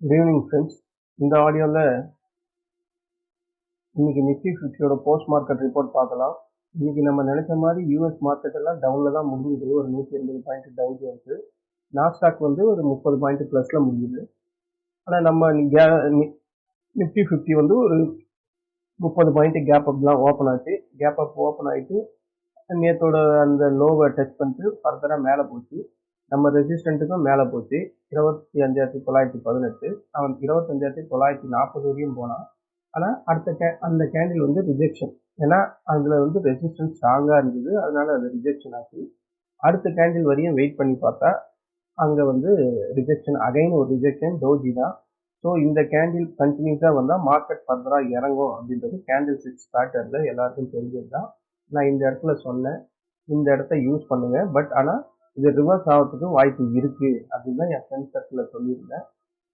Good evening friends. இந்த ஆடியோவில் இன்னைக்கு நிஃப்டி 50யோட போஸ்ட் மார்க்கெட் ரிப்போர்ட் பார்க்கலாம். இன்னைக்கு நம்ம நினைச்ச மாதிரி யூஎஸ் மார்க்கெட் எல்லாம் டவுனில் தான் முடிஞ்சுது. ஒரு 180 பாயிண்ட் டவுன் ஜோன்ஸு. நாஸ்டாக் வந்து ஒரு 30 பாயிண்ட் ப்ளஸில் முடிஞ்சுது. ஆனால் நம்ம நிஃப்டி 50 வந்து ஒரு 30 பாயிண்ட் கேப் அப்லாம் ஓப்பன் ஆச்சு. கேப் அப் ஓப்பன் ஆகிட்டு நேற்றோட அந்த லோவை டச் பண்ணிட்டு ஃபர்தராக மேலே போச்சு. நம்ம ரெசிஸ்டண்ட்டுக்கும் மேலே போச்சு. 25,918. அவன் 25,940 வரையும் போனான். ஆனால் அந்த கேண்டில் வந்து ரிஜெக்ஷன். ஏன்னா அதில் வந்து ரெசிஸ்டன்ஸ் ஸ்ட்ராங்காக இருந்தது, அதனால அது ரிஜெக்ஷன் ஆச்சு. அடுத்த கேண்டில் வரையும் வெயிட் பண்ணி பார்த்தா அங்கே வந்து ரிஜெக்ஷன், அகைன் ஒரு ரிஜெக்ஷன், டோஜி தான். ஸோ இந்த கேண்டில் கண்டினியூஸாக வந்தால் மார்க்கெட் ஃபர்தராக இறங்கும் அப்படின்றது கேண்டில் 6 பேட்டர்னில் எல்லாருக்கும் தெரிஞ்சது தான். நான் இந்த இடத்துல சொன்னேன், இந்த இடத்த யூஸ் பண்ணுங்க, பட் ஆனால் இது ரிவர்ஸ் ஆகிறதுக்கு வாய்ப்பு இருக்கு அப்படின்னு தான் என் ஃப்ரெண்ட்ஸ் சர்க்கிளில் சொல்லியிருந்தேன்.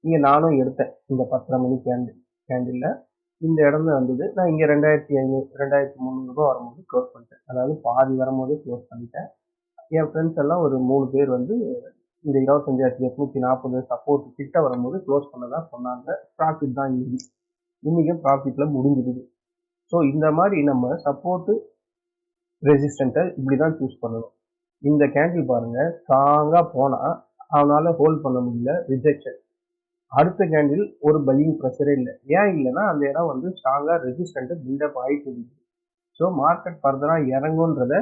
இங்கே நானும் எடுத்தேன். இந்த 10:30 மணி கேண்டில் இந்த இடம் வந்தது. நான் இங்கே 2,500 2,300 வரும்போது க்ளோஸ் பண்ணிட்டேன். அதாவது பாதி வரும்போது க்ளோஸ் பண்ணிட்டேன். என் ஃப்ரெண்ட்ஸ் எல்லாம் ஒரு 3 பேர் வந்து இந்த 25,840 சப்போர்ட் கிட்ட வரும்போது க்ளோஸ் பண்ணதான் சொன்னாங்க. ப்ராஃபிட் தான் இன்னைக்கும் ப்ராஃபிட்ல முடிஞ்சிடுது. ஸோ இந்த மாதிரி நம்ம சப்போர்ட்டு ரெசிஸ்டண்ட்டை இப்படி தான் சூஸ் பண்ணணும். இந்த கேண்டில் பாருங்க, ஸ்ட்ராங்காக போனால் அவனால் ஹோல்ட் பண்ண முடியல, ரிஜெக்ஷன். அடுத்த கேண்டில் ஒரு பையிங் ப்ரெஷரே இல்லை. ஏன் இல்லைன்னா அந்த இடம் வந்து ஸ்ட்ராங்காக ரெசிஸ்டண்ட்டு பில்டப் ஆகிட்டு இருக்குது. ஸோ மார்க்கெட் ஃபர்தராக இறங்குன்றத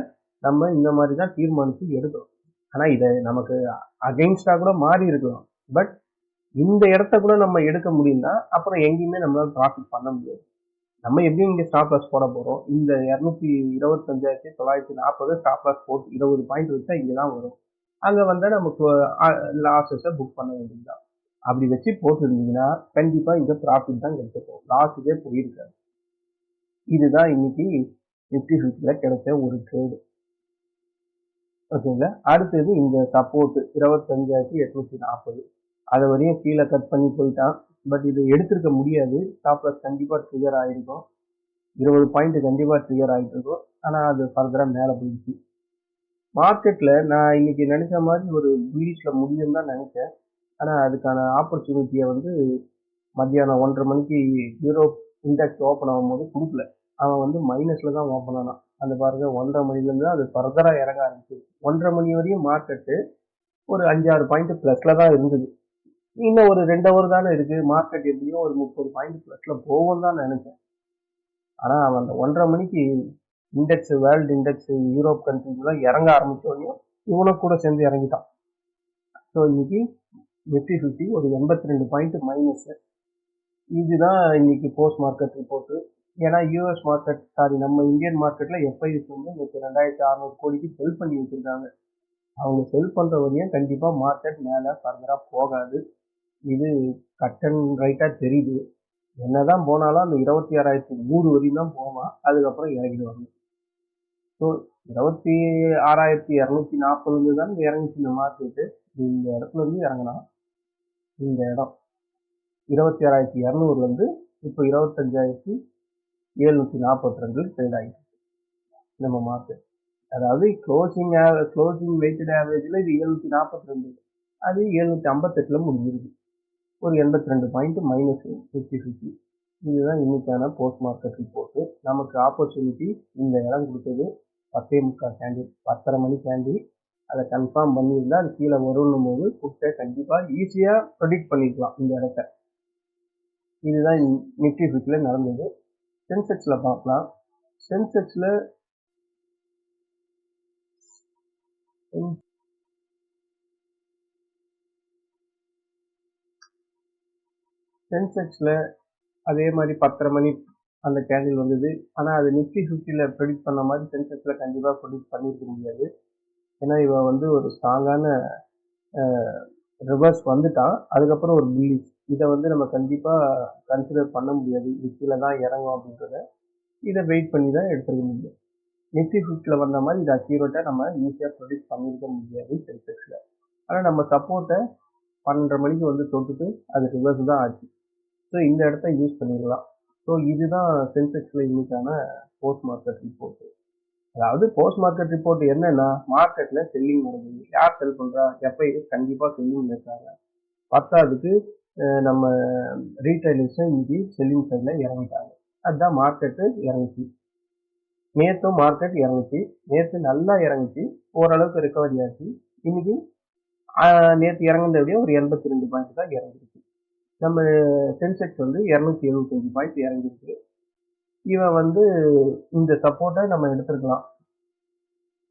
நம்ம இந்த மாதிரி தான் தீர்மானித்து எடுக்கணும். ஆனால் இதை நமக்கு அகெயின்ஸ்டாக கூட மாறி இருக்கலாம். பட் இந்த இடத்த கூட நம்ம எடுக்க முடியும்னா அப்புறம் எங்கேயுமே நம்மளால ப்ராஃபிட் பண்ண முடியாது. நம்ம எப்படியும் இங்கே ஸ்டாப் லாஸ் போட போகிறோம். இந்த 225,940 ஸ்டாப் லாஸ் போட்டு 20 பாயிண்ட் வச்சா இங்கே தான் வரும். அங்கே வந்தால் நமக்கு லாஸஸை புக் பண்ண வேண்டியதுதான். அப்படி வச்சு போட்டுருந்தீங்கன்னா கண்டிப்பா இந்த ப்ராஃபிட் தான் கிடைச்சிருக்கும், லாஸுக்கே போயிருக்காது. இதுதான் இன்னைக்கு நிஃப்டி 50ல கிடைச்ச ஒரு ட்ரேடு. ஓகேங்களா. அடுத்தது இந்த சப்போர்ட் 25,840 அதை வரையும் கீழே கட் பண்ணி போயிட்டான். பட் இது எடுத்திருக்க முடியாது. ஸ்டாப் லாஸ் கண்டிப்பா ட்ரிகர் ஆயிருக்கும். 20 பாயிண்ட் கண்டிப்பா ட்ரிகர் ஆகிட்டு இருக்கும். ஆனா அது ஃபர்தரா மேலே போயிடுச்சு. மார்க்கெட்ல நான் இன்னைக்கு நினைச்ச மாதிரி ஒரு பீரிஷ்ல முடியும் தான் நினைச்சேன். ஆனால் அதுக்கான ஆப்பர்ச்சுனிட்டியை வந்து மத்தியானம் 1:30 மணிக்கு யூரோப் இண்டெக்ஸ் ஓப்பன் ஆகும்போது கொடுக்கல. அவன் வந்து மைனஸில் தான் ஓப்பன் ஆனான். அந்த பாருங்க, 1:30 மணிலேருந்து அது ஃபர்தராக இறங்க ஆரம்பிச்சு. 1:30 மணி வரையும் மார்க்கெட்டு ஒரு 5-6 பாயிண்ட் ப்ளஸில் தான் இருந்தது. இன்னும் ஒரு 2 ஹவர் தானே இருக்குது, மார்க்கெட் எப்படியும் ஒரு 30 பாயிண்ட் ப்ளஸில் போகும் தான் நினைச்சேன். ஆனால் அவன் அந்த 1:30 மணிக்கு இண்டெக்ஸ், வேர்ல்டு இண்டெக்ஸ், யூரோப் கண்ட்ரிஸ்லாம் இறங்க ஆரம்பிச்சோடனே இவனும் கூட சேர்ந்து இறங்கிட்டான். ஸோ இன்னைக்கு நிஃப்டி 50 ஒரு 82 பாயிண்ட் மைனஸ். இதுதான் இன்னைக்கு போஸ்ட் மார்க்கெட் ரிப்போர்ட்டு. ஏன்னா யூஎஸ் மார்க்கெட், நம்ம இந்தியன் மார்க்கெட்டில் எஃப்ஐஎஸ் வந்து 2,600 கோடிக்கு செல் பண்ணி வச்சுருக்காங்க. அவங்க செல் பண்ணுற வரையும் கண்டிப்பாக மார்க்கெட் மேலே ஃபர்தராக போகாது. இது கட் அண்ட் ரைட்டாக தெரியுது. என்னதான் போனாலும் அந்த 26,100 வரையும் தான் போவான், அதுக்கப்புறம் இறங்கிடுவாங்க. ஸோ 26,240 தான் இறங்கிச்சு இந்த மார்க்கெட்டு. இந்த இடத்துல இருந்து இறங்கினா இந்த இடம் 26,200 இப்போ 25,742 ட்ரேட் ஆகிட்டு நம்ம மார்க்கெட். அதாவது க்ளோசிங் வெயிட்டட் ஆவரேஜில் இது 742, அது 758 முடிஞ்சிருக்கு. ஒரு 82 பாயிண்ட் மைனஸ் 50. இதுதான் இன்னைக்கான போஸ்ட் மார்க்கெட் ரிப்போர்ட்டு. நமக்கு ஆப்பர்ச்சுனிட்டி இந்த இடம் கொடுத்தது 10:45 கேண்டில், 10:30 மணி கேண்டில். அதை கன்ஃபார்ம் பண்ணியிருந்தா அது கீழே வரும்னும் போது கொடுத்த கண்டிப்பாக ஈஸியாக ப்ரெடிக்ட் பண்ணிக்கலாம் இந்த இடத்த. இதுதான் நிஃப்டி 50ல நடந்தது. சென்செக்ஸ்ல பார்க்கலாம். சென்செக்ஸ்ல அதே மாதிரி 10:30 மணி அந்த கேண்டில் வந்தது. ஆனால் அது நிஃப்டி 50ல ப்ரெடிக்ட் பண்ண மாதிரி சென்செக்ஸ்ல கண்டிப்பாக ப்ரெடிக்ட் பண்ணியிருக்க முடியாது. ஏன்னா இவன் வந்து ஒரு ஸ்ட்ராங்கான ரிவர்ஸ் வந்துட்டான், அதுக்கப்புறம் ஒரு புல்லிஷ். இதை வந்து நம்ம கண்டிப்பாக கன்சிடர் பண்ண முடியாது. கீழே தான் இறங்கும் அப்படின்றத இதை வெயிட் பண்ணி தான் எடுத்துக்க முடியும். நிஃப்டி 50ல வந்த மாதிரி இது அக்யூரேட்டாக நம்ம ஈஸியாக ப்ரொடியூஸ் பண்ணியிருக்க முடியாது சென்செக்ஸில். ஆனால் நம்ம சப்போர்ட்டை 12:30 மணிக்கு வந்து தொட்டுட்டு அது ரிவர்ஸ் தான் ஆச்சு. ஸோ இந்த இடத்த யூஸ் பண்ணிடலாம். ஸோ இதுதான் சென்செக்ஸில் இன்னைக்கான போஸ்ட் மார்க்கெட் ரிப்போர்ட்டு. அதாவது போஸ்ட் மார்க்கெட் ரிப்போர்ட் என்னன்னா, மார்க்கெட்டில் செல்லிங் நடக்குது. யார் செல் பண்ணுறா? எஃப்ஐஎஸ் கண்டிப்பாக செல்லிங் இருக்காங்க. பத்தாவதுக்கு நம்ம ரீட்டைலர்ஸும் இன்னைக்கு செல்லிங் சைடில் இறங்கிட்டாங்க. அதுதான் மார்க்கெட்டு இறங்குச்சு. நேற்றும் மார்க்கெட் இறங்குச்சு. நேற்று நல்லா இறங்குச்சு, ஓரளவுக்கு ரெக்கவரி ஆச்சு. இன்னைக்கு நேற்று இறங்குனதை விட ஒரு 82 பாயிண்ட் தான் இறங்கிருக்கு. நம்ம சென்செக்ஸ் வந்து 275 பாயிண்ட் இறங்கிருக்கு. இவன் வந்து இந்த சப்போர்ட்டை நம்ம எடுத்துருக்கலாம்.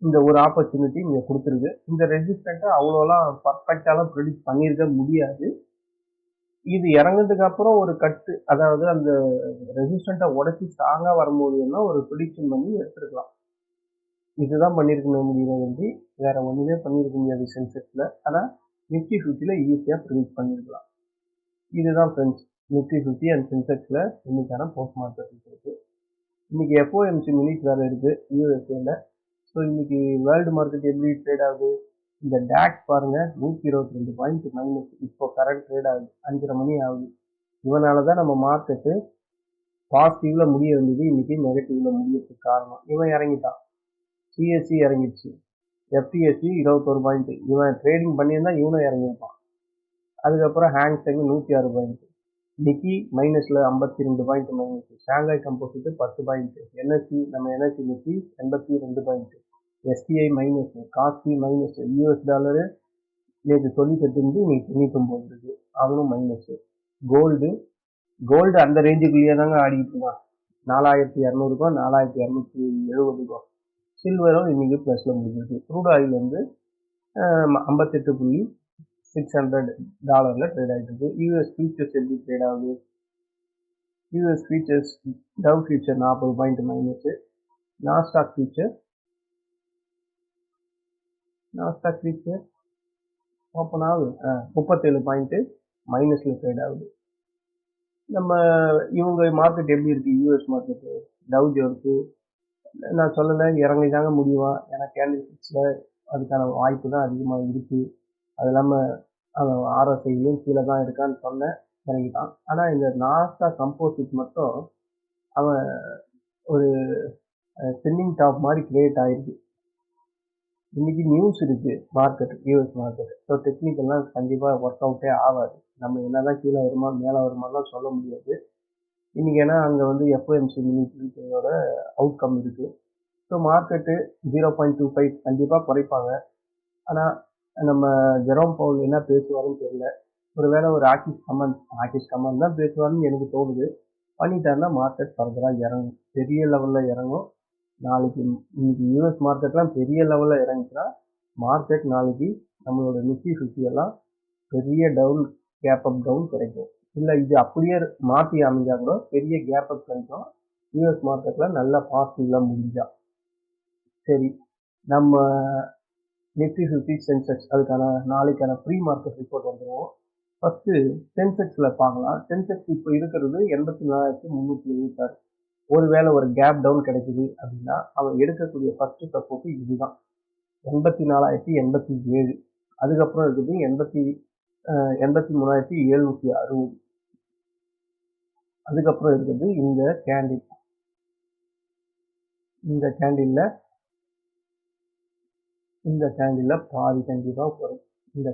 இந்த ஒரு ஆப்பர்ச்சுனிட்டி இங்கே கொடுத்துருக்கு. இந்த ரெசிஸ்டண்ட்டை அவ்வளோலாம் பர்ஃபெக்டாலாம் ப்ரெடிக்ட் பண்ணியிருக்க முடியாது. இது இறங்குனதுக்கு அப்புறம் ஒரு கட்டு, அதாவது அந்த ரெசிஸ்டண்ட்டை உடச்சி ஸ்ட்ராங்காக வரும்போது எல்லாம் ஒரு ப்ரிடிக்ஷன் பண்ணி எடுத்துருக்கலாம். இதுதான் பண்ணியிருக்க முடியுமே வந்து வேற ஒன்றுமே பண்ணியிருக்க முடியாது சென்செக்ஸில். ஆனால் நிஃப்டி 50ல ஈஸியாக ப்ரிடிக்ட் பண்ணியிருக்கலாம். இதுதான் ஃப்ரெண்ட்ஸ், நிஃப்டி 50 அண்ட் சென்செக்ஸில் இன்னைக்கான போஸ்ட் மார்க்கெட் இருக்கு. இன்னைக்கு எஃப்ஓஎம்சி மினிட் வேறு இருக்குது யூஎஸ்ஏல. ஸோ இன்னைக்கு வேர்ல்டு மார்க்கெட் எப்படி ட்ரேட் ஆகுது? இந்த டேக்ஸ் பாருங்க, 122 பாயிண்ட் மைனஸ் இப்போ கரண்ட் ட்ரேட் ஆகுது. 5:30 மணி ஆகுது. இவனால தான் நம்ம மார்க்கெட்டு பாசிட்டிவ்ல முடிய வேண்டியது இன்னைக்கு நெகட்டிவ்ல முடியறதுக்கு காரணம். இவன் இறங்கிட்டான். சிஎஸ்சி இறங்கிடுச்சு. FTSE 21 point. இவன் ட்ரேடிங் பண்ணியிருந்தா இவனும் இறங்கியிருப்பான். அதுக்கப்புறம் ஹேங்செங் 106 பாயிண்ட். நிக்கி மைனஸ்ல 52 point minus. Shanghai composite 10 point. NSC நம்ம NSC Nikkei 82 point. STI minus. காஸ்டி மைனஸ். யூஎஸ் டாலரு நேற்று 98 இருந்து இன்னைக்கு 99 இருக்கு, அவனும் மைனஸ். கோல்டு அந்த ரேஞ்சுக்குள்ளேயே தாங்க ஆடிக்கிட்டு இருக்கான். 4200க்கும் 4270க்கும். சில்வரும் இன்னைக்கு பிளஸ்ல முடிஞ்சிருக்கு. க்ரூட் ஆயில் வந்து 58,600 ட்ரேட் ஆகிட்டு இருக்கு. யூஎஸ் ஃபியூச்சர்ஸ் எப்படி ட்ரேட் ஆகுது? US futures Dow future 40 point minus. Nasdaq future open ஆகுது 37 பாயிண்ட் மைனஸ்ல ட்ரேட் ஆகுது. நம்ம இவங்க மார்க்கெட் எப்படி இருக்கு? யூஎஸ் மார்க்கெட்டு டவ் ஜோன்ஸு நான் சொல்லலை இறங்கி தாங்க முடியுமா, ஏன்னா கேண்டில்ஸில் அதுக்கான வாய்ப்பு தான் அதிகமாக இருக்குது. அது இல்லாமல் அவன் ஆர்எஸ்ஐலையும் கீழே தான் இருக்கான்னு சொன்னேன், இறங்கிட்டான். ஆனால் இந்த நாஸ்டா கம்போசிட் மட்டும் அவன் ஒரு செல்லிங் டாப் மாதிரி கிரியேட் ஆகிருக்கு. இன்னைக்கு நியூஸ் இருக்கு மார்க்கெட், யூஎஸ் மார்க்கெட். ஸோ டெக்னிக்கெல்லாம் கண்டிப்பாக ஒர்க் அவுட்டே ஆகாது. நம்ம என்னதான் கீழே வருமா மேலே வருமானலாம் சொல்ல முடியாது இன்னைக்கு. ஏன்னா அங்கே வந்து எஃப்ஓஎம்சி மினிட்டோட அவுட்கம் இருக்கு. ஸோ மார்க்கெட்டு 0.25 கண்டிப்பாக குறைப்பாங்க. ஆனால் நம்ம ஜெரோம் பவுல் என்ன பேசுவாருன்னு தெரியல. ஒருவேளை ஒரு ஆக்கிஸ் கமெண்ட் தான் பேசுவாருன்னு எனக்கு தோணுது. பண்ணிட்டாருன்னா மார்க்கெட் ஃபர்தராக இறங்கும், பெரிய லெவலில் இறங்கும். நாளைக்கு இன்னைக்கு யூஎஸ் மார்க்கெட்லாம் பெரிய லெவலில் இறங்குச்சுன்னா மார்க்கெட் நாளைக்கு நம்மளோட நிஃப்டி 50 எல்லாம் பெரிய டவுன், கேப் அப் டவுன் கிடைக்கும். இல்லை இது அப்படியே மாற்றி அமைஞ்சா கூட பெரிய கேப் அப் கிடைக்கும். யூஎஸ் மார்க்கெட்டில் நல்லா பாசிட்டிவ்லாம் முடிஞ்சா. சரி, நம்ம நிஃப்டி 50 சென்செக்ஸ் அதுக்கான நாளைக்கான ப்ரீ மார்க்கெட் ரிப்போர்ட் வந்துடுவோம். ஃபர்ஸ்ட் சென்செக்ஸில் பார்க்கலாம். சென்செக்ஸ் இப்போ இருக்கிறது 84,376. ஒருவேளை ஒரு கேப் டவுன் கிடைக்குது அப்படின்னா அவன் எடுக்கக்கூடிய ஃபர்ஸ்ட் சப்போர்ட் இதுதான், 84,087. அதுக்கப்புறம் இருக்குது 83,760. அதுக்கப்புறம் இருக்குது இந்த கேண்டில். இந்த கேண்டில்ல பாதி கண்டிப்பாக வரும். இந்த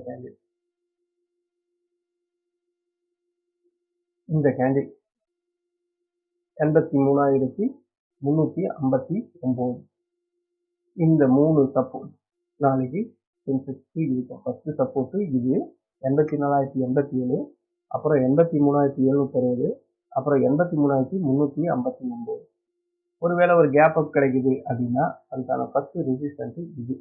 கேண்டில் 83,359. இந்த 3 சப்போர்ட் நாளைக்கு சென்செக்ஸ்க்கு இருக்கும். ஃபர்ஸ்ட் சப்போர்ட் இது 84,087, அப்புறம் 83,760, அப்புறம் 83,359. ஒருவேளை ஒரு கேப் அப் கிடைக்குது அப்படின்னா அதுக்கான ஃபர்ஸ்ட் ரெசிஸ்டன்ஸ் இது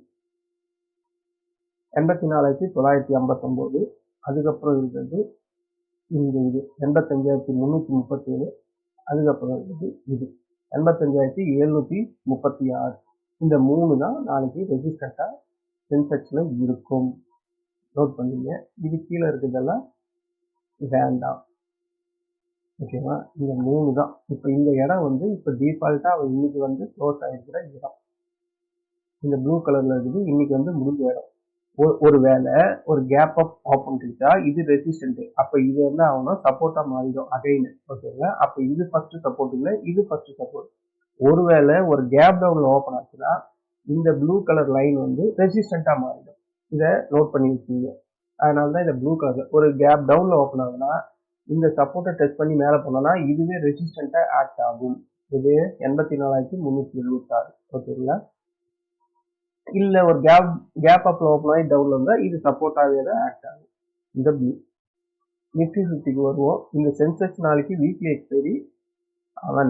84,959. அதுக்கப்புறம் இருக்கிறது இந்த இது 85,337. அதுக்கப்புறம் இருக்குது இது 85,736. இந்த 3 தான் நாளைக்கு ரெசிஸ்டண்டா சென்செக்ஸ்ல இருக்கும். நோட் பண்ணிங்க. இது கீழே இருக்கிறதெல்லாம் வேண்டாம், ஓகேவா? இந்த 3 தான். இப்போ இந்த இடம் வந்து இப்போ டிஃபால்ட்டா இன்னைக்கு வந்து க்ளோஸ் ஆகிருக்கிற இடம். இந்த ப்ளூ கலர்ல இருக்குது, இன்னைக்கு வந்து முடிஞ்ச இடம். ஒருவேளை ஒரு கேப் அப் ஓப்பன் கிடைச்சா இது ரெசிஸ்டன்ட், அப்ப இது வந்து அவங்க சப்போர்ட்டா மாறிடும் அகைன், ஓகேங்களா? அப்ப இது ஃபர்ஸ்ட் சப்போர்ட் இல்லை, இது ஃபர்ஸ்ட் சப்போர்ட். ஒருவேளை ஒரு கேப் டவுன்ல ஓப்பன் ஆச்சுன்னா இந்த ப்ளூ கலர் லைன் வந்து ரெசிஸ்டண்டா மாறிடும். இதை நோட் பண்ணி வச்சுங்க. அதனால தான் இந்த ப்ளூ கலர் ஒரு கேப் டவுன்ல ஓப்பன் ஆகுனா இந்த சப்போர்ட்டை டெஸ்ட் பண்ணி மேலே போனோம்னா இதுவே ரெசிஸ்டண்ட்டாக ஆக்ட் ஆகும். இது 84,376. ஓகேங்களா? இல்லை ஒரு கேப் அப்ல ஓப்பன் ஆகி டவுன்ல வந்தால் இது சப்போர்ட்டாகவே தான் ஆக்ட் ஆகும். இந்த ப்ளூ நிஃப்டி 50க்கு வருவோம். இந்த சென்செக்ஸ் நாளைக்கு வீக்லி எக்ஸ்பைரி. அவன்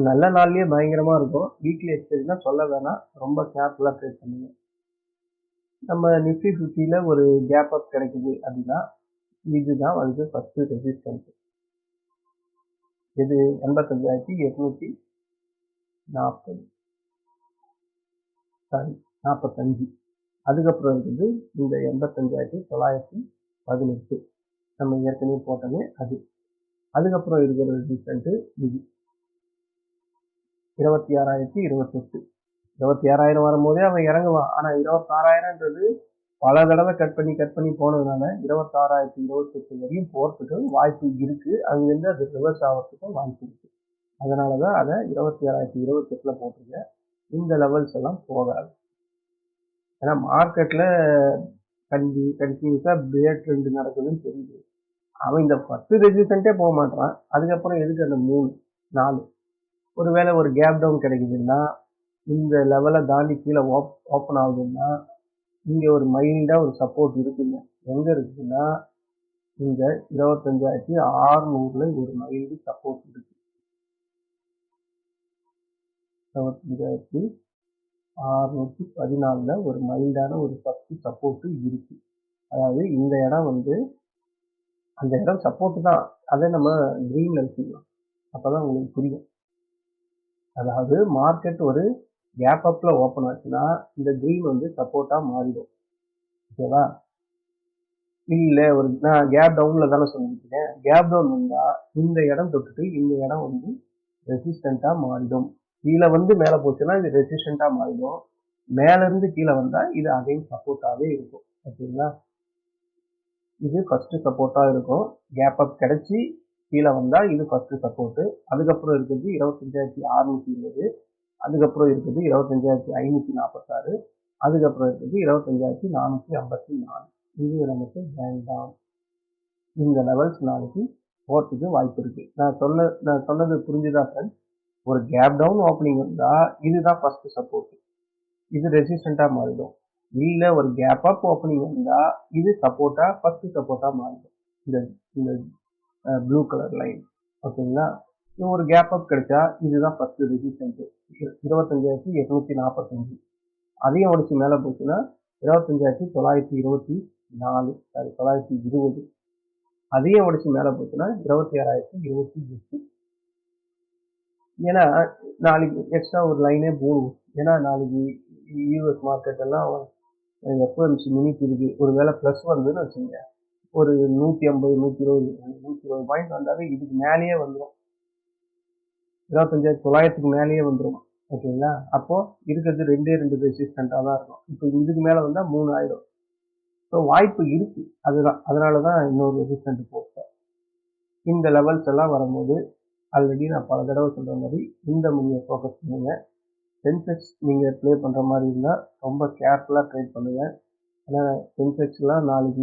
நல்ல நாள்லயே பயங்கரமா இருக்கும். வீக்லி எக்ஸ்பைரினா சொல்ல வேணாம், ரொம்ப கேர்ஃபுல்லா ட்ரேட் பண்ணுங்க. நம்ம நிஃப்டி 50ல ஒரு கேப் அப் கிடைக்குது அப்படின்னா இதுதான் வந்து ஃபர்ஸ்ட் ரெசிஸ்டன்ஸ். இது 85,845. அதுக்கப்புறம் இருக்குது இந்த 85,918 நம்ம ஏற்கனவே போட்டோமே அது. அதுக்கப்புறம் இருக்கிற ரெசிஸ்டன்ட் இது 26,028. 26,000 வரும்போதே அவன் இறங்குவான். ஆனா 26,000ன்றது பல தடவை கட் பண்ணி போனதுனால 26,028 வரையும் போறதுக்கு வாய்ப்பு இருக்கு. அங்கிருந்து அது ரிவர்ஸ் ஆகிறதுக்கும் வாய்ப்பு இருக்கு. அதனாலதான் அதை 26,028ல போட்டிருக்கேன். இந்த லெவல்ஸ் எல்லாம் போகாது. ஏன்னா மார்க்கெட்ல கண்டினியூஸா பேர் ட்ரெண்ட் நடக்குதுன்னு தெரியுது. அவன் இந்த ஃபர்ஸ்ட் ரெசிஸ்டன்ட்டே போக மாட்டான். அதுக்கப்புறம் எதுக்கு அந்த 3 4 ஒருவேளை ஒரு கேப் டவுன் கிடைக்குதுன்னா இந்த லெவலை தாண்டி கீழே ஓப்பன் ஆகுதுன்னா இங்க ஒரு மைல்டா ஒரு சப்போர்ட் இருக்குங்க. எங்க இருக்குன்னா இந்த 25,600ல ஒரு மைல்டு சப்போர்ட் இருக்கு. 25,614ல ஒரு மைல்டான ஒரு சப்போர்ட் இருக்கு. அதாவது இந்த இடம் வந்து அந்த இடம் சப்போர்ட் தான். அதை நம்ம கிரீன்ல வச்சுக்கலாம். அப்பதான் உங்களுக்கு புரியும். அதாவது மார்க்கெட் ஒரு கேப் அப்ல ஓப்பன் ஆச்சுன்னா இந்த கிரீன் வந்து சப்போர்ட்டா மாறிடும். ஓகேவா? இல்ல ஒரு நான் கேப் டவுன்ல தானே சொல்லியிருக்கேன். கேப் டவுன் வந்தா இந்த இடம் தொட்டுட்டு இந்த இடம் வந்து ரெசிஸ்டண்டா மாறிடும். கீழே வந்து மேல போச்சுன்னா இது ரெசிஸ்டண்டா மாறிடும். மேல இருந்து கீழே வந்தா இது அகைன் சப்போர்ட்டாவே இருக்கும். ஓகேங்களா? இது ஃபர்ஸ்ட் சப்போர்ட்டா இருக்கும். கேப் அப் கிடைச்சி கீழே வந்தா இது ஃபர்ஸ்ட் சப்போர்ட். அதுக்கப்புறம் இருக்குது 25,620. அதுக்கப்புறம் இருக்குது 25,546. அதுக்கப்புறம் இருக்குது 25,454. இது நமக்கு வேண்டாம். இந்த லெவல்ஸ் நாளைக்கு போறதுக்கு வாய்ப்பு இருக்கு. நான் சொன்னது புரிஞ்சுதா ஃப்ரெண்ட்ஸ்? ஒரு கேப் டவுன் ஓப்பனிங் வந்தா இதுதான் ஃபர்ஸ்ட் சப்போர்ட். இது ரெசிஸ்டண்டா மாறிடும். இல்ல ஒரு கேப் அப் ஓப்பனிங் வந்தா இது சப்போர்ட்டா ஃபர்ஸ்ட் சப்போர்ட்டா மாறிடும். இந்த ப்ளூ கலர் லைன். ஓகேங்களா? ஒரு கேப் அப் கிடைச்சா இதுதான் ஃபர்ஸ்ட் ரெசிஸ்டன்ஸ் 25,845. அதையும் உடைச்சு மேல போச்சுன்னா 25,924 சாரி 920. அதையும் உடைச்சு மேல போச்சுன்னா 26,028. ஏன்னா நாளைக்கு எக்ஸ்ட்ரா ஒரு லைனே போடுவோம். ஏன்னா நாளைக்கு யூஎஸ் மார்க்கெட் எல்லாம் எஃப்ஓஎம்சி மினிட் இருக்கு. ஒருவேளை பிளஸ் வந்ததுன்னு வச்சுங்க, ஒரு 150 120 பாயிண்ட் வந்தாவே இதுக்கு மேலேயே வந்துடும். 25,900க்கு மேலேயே வந்துடும். ஓகேங்களா? அப்போ இருக்கிறது 2 ரெசிஸ்டண்டா தான் இருக்கும். இப்போ இதுக்கு மேல வந்தா 3 ஆயிடும். ஸோ வாய்ப்பு இருக்கு. அதனாலதான் இன்னொரு ரெசிஸ்டன்ட் போட்டேன். இந்த லெவல்ஸ் எல்லாம் வரும்போது ஆல்ரெடி நான் பல தடவை சொல்ற மாதிரி இந்த மணியை ஃபோக்கஸ் பண்ணுங்க. சென்செக்ஸ் நீங்க ப்ளே பண்ற மாதிரி இருந்தா ரொம்ப கேர்ஃபுல்லா ட்ரேட் பண்ணுங்க. ஏன்னா சென்செக்ஸ்லாம் நாளைக்கு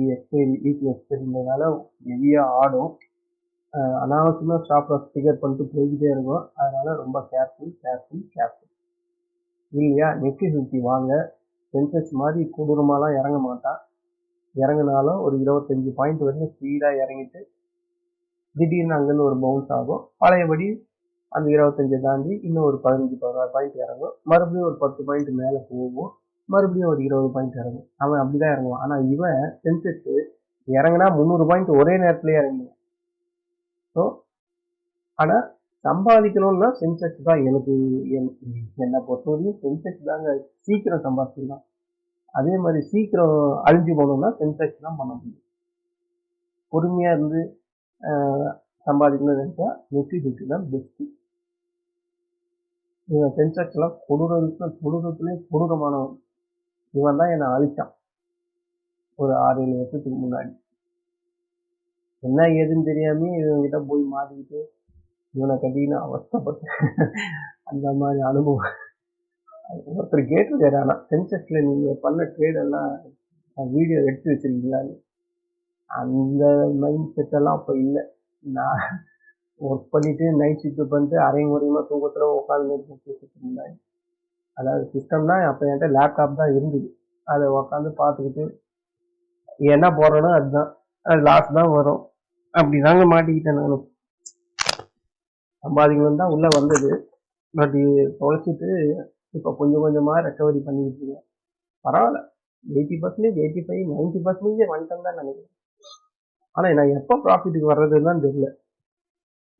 வீக்லி எக்ஸ்பைரினால ஹெவியா ஆடும். அனாவசியமா ஸ்டாப் லாஸ் ஃபிகர் பண்ணிட்டு போய்கிட்டே இருக்கும். அதனால ரொம்ப கேர்ஃபுல். இல்லையா? நிஃப்டி 50 வாங்க. சென்செக்ஸ் மாதிரி கொடூரமாலாம் இறங்க மாட்டான். இறங்கினாலும் ஒரு 25 பாயிண்ட் வரைக்கும் ஸ்பீடா இறங்கிட்டு திடீர்னு அங்கிருந்து ஒரு பவுன்ஸ் ஆகும். பழையபடி அந்த 25 தாண்டி இன்னும் ஒரு 15-16 பாயிண்ட் இறங்கும். மறுபடியும் ஒரு 10 பாயிண்ட் மேல போகும். மறுபடியும் ஒரு 20 பாயிண்ட் இறங்கும். அவன் அப்படிதான் இறங்குவான். ஆனா இவன் சென்செக்ஸ் இறங்கினா 300 பாயிண்ட் ஒரே நேரத்திலேயே இறங்குவான். ஸோ ஆனா சம்பாதிக்கணும்னா சென்செக்ஸ் தான். என்னை பொறுத்தவரையும் சென்செக்ஸ் தாங்க சீக்கிரம் சம்பாதிக்கலாம். அதே மாதிரி சீக்கிரம் அழிஞ்சு போகணும்னா சென்செக்ஸ் தான் பண்ண முடியும். பொறுமையா இருந்து சம்பாதிக்கணும்னு நினைச்சா நிஃப்டி 50 தான் பெஸ்ட். இவன் சென்செக்ஸ் எல்லாம் கொடூரத்துலேயும் கொடூரமானவன். இவன் தான் என்னை அழிச்சான் ஒரு 6-7 வருஷத்துக்கு முன்னாடி. என்ன ஏதுன்னு தெரியாம இவன்கிட்ட போய் மாட்டிக்கிட்டு இவனை கட்டின்னு அவஸ்தப்பட்டு அந்த மாதிரி அனுபவம். ஒருத்தர் கேட்டிருக்காரு. ஆனா சென்செக்ஸ்ல நீங்க பண்ண ட்ரேட் எல்லாம் வீடியோ எடுத்து வச்சிருக்கீங்களான்னு. அந்த மைண்ட் செட்டெல்லாம் அப்போ இல்லை. நான் ஒர்க் பண்ணிட்டு நைட் ஷிஃப்ட் பண்ணிட்டு அரையும் குறையுமா தூக்கத்தில் உட்காந்து பேசிட்டு இருந்தேன். அதாவது சிஸ்டம்னா அப்போ என்கிட்ட லேப்டாப் தான் இருந்தது. அதை உட்காந்து பார்த்துக்கிட்டு என்ன போடுறேனோ அதுதான், அது லாஸ் தான் வரும். அப்படி தாங்க மாட்டிக்கிட்டேன் நான். சம்பாதிக்கணும் தான் உள்ளே வந்தது. பட் தொலைச்சிட்டு இப்போ கொஞ்சம் கொஞ்சமாக ரெக்கவரி பண்ணிக்கிட்டு இருக்கேன். பரவாயில்ல, 80%, 85, 90% வந்துட்டேன் தான் நினைக்கிறேன். ஆனால் நான் எப்போ ப்ராஃபிட்டுக்கு வர்றதுன்னு தான் தெரியல.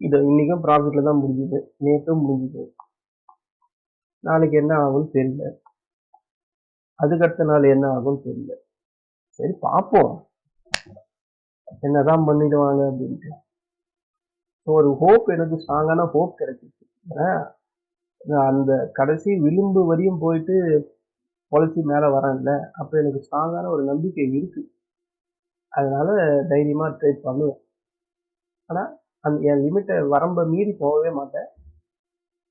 இது இன்னைக்கும் ப்ராஃபிட்ல தான் முடிஞ்சுது, நேற்றும் முடிஞ்சுது. நாளைக்கு என்ன ஆகும்னு தெரியல, அதுக்கடுத்த நாள் என்ன ஆகும்னு தெரியல. சரி பார்ப்போம் என்னதான் பண்ணிடுவாங்க அப்படின்ட்டு. ஒரு ஹோப், எனக்கு ஸ்ட்ராங்கான ஹோப் கிடைச்சிச்சு. ஏன்னா அந்த கடைசி விளிம்பு வரையும் போயிட்டு பொழைச்சி மேலே வரேன்ல, அப்போ எனக்கு ஸ்ட்ராங்கான ஒரு நம்பிக்கை இருக்கு. அதனால தைரியமாக ட்ரேட் பண்ணுவேன். ஆனால் அந்த என் லிமிட்டை வரம்பை மீறி போகவே மாட்டேன்.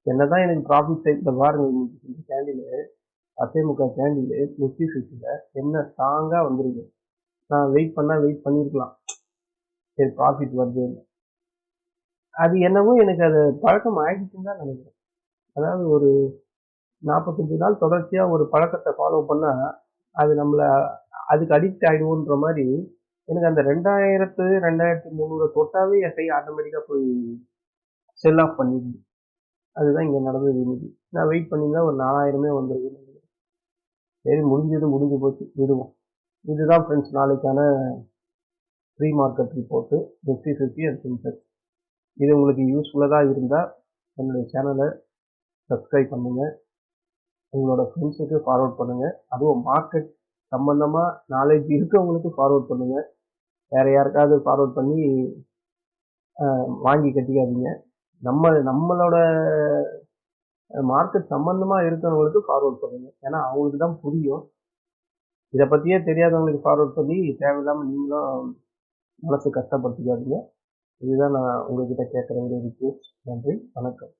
என்னதான் எனக்கு ப்ராஃபிட் சைடில் பாருங்க, இந்த கேண்டில் 10.25 கேண்டில் நிஃப்டி 50ல என்ன ஸ்ட்ராங்காக வந்துருக்கு. நான் வெயிட் பண்ணியிருக்கலாம், சரி ப்ராஃபிட் வருதுன்னு. அது என்னவோ எனக்கு அது பழக்கம் ஆகிடுச்சுன்னு தான் நினைக்கிறேன். அதாவது ஒரு 45 நாள் தொடர்ச்சியாக ஒரு பழக்கத்தை ஃபாலோ பண்ணால் அது நம்மளை அதுக்கு அடிக்ட் ஆகிடுவோன்ற மாதிரி எனக்கு அந்த 2300 தொட்டாவே என் கை ஆட்டோமேட்டிக்காக போய் செல் ஆஃப் பண்ணிடுது. அதுதான் இங்கே நடந்தது இன்னைக்கு. நான் வெயிட் பண்ணியிருந்தா ஒரு 4000 வந்துருக்குன்னு நினைக்கிறேன். சரி முடிஞ்சு போச்சு, விடுவோம். இதுதான் ஃப்ரெண்ட்ஸ் நாளைக்கான pre market report Nifty 50 and Sensex. இது உங்களுக்கு யூஸ்ஃபுல்லாக இருந்தால் என்னுடைய சேனலை சப்ஸ்கிரைப் பண்ணுங்கள், உங்களோட ஃப்ரெண்ட்ஸுக்கு ஃபார்வர்ட் பண்ணுங்கள். அதுவும் மார்க்கெட் சம்மந்தமாக நாலேஜ் இருக்கவங்களுக்கு ஃபார்வர்ட் பண்ணுங்கள். வேறு யாருக்காவது ஃபார்வர்ட் பண்ணி வாங்கி கட்டிக்காதீங்க. நம்மளோட மார்க்கெட் சம்மந்தமாக இருக்கிறவங்களுக்கு ஃபார்வர்ட் பண்ணுங்கள். ஏன்னா அவங்களுக்கு தான் புரியும். இதை பற்றியே தெரியாதவங்களுக்கு ஃபார்வர்ட் பண்ணி தேவையில்லாமல் நீங்களும் மனசு கஷ்டப்படுத்திக்காதீங்க. இதுதான் நான் உங்ககிட்ட கேட்குற ஒரு ரிக்வெஸ்ட். நன்றி, வணக்கம்.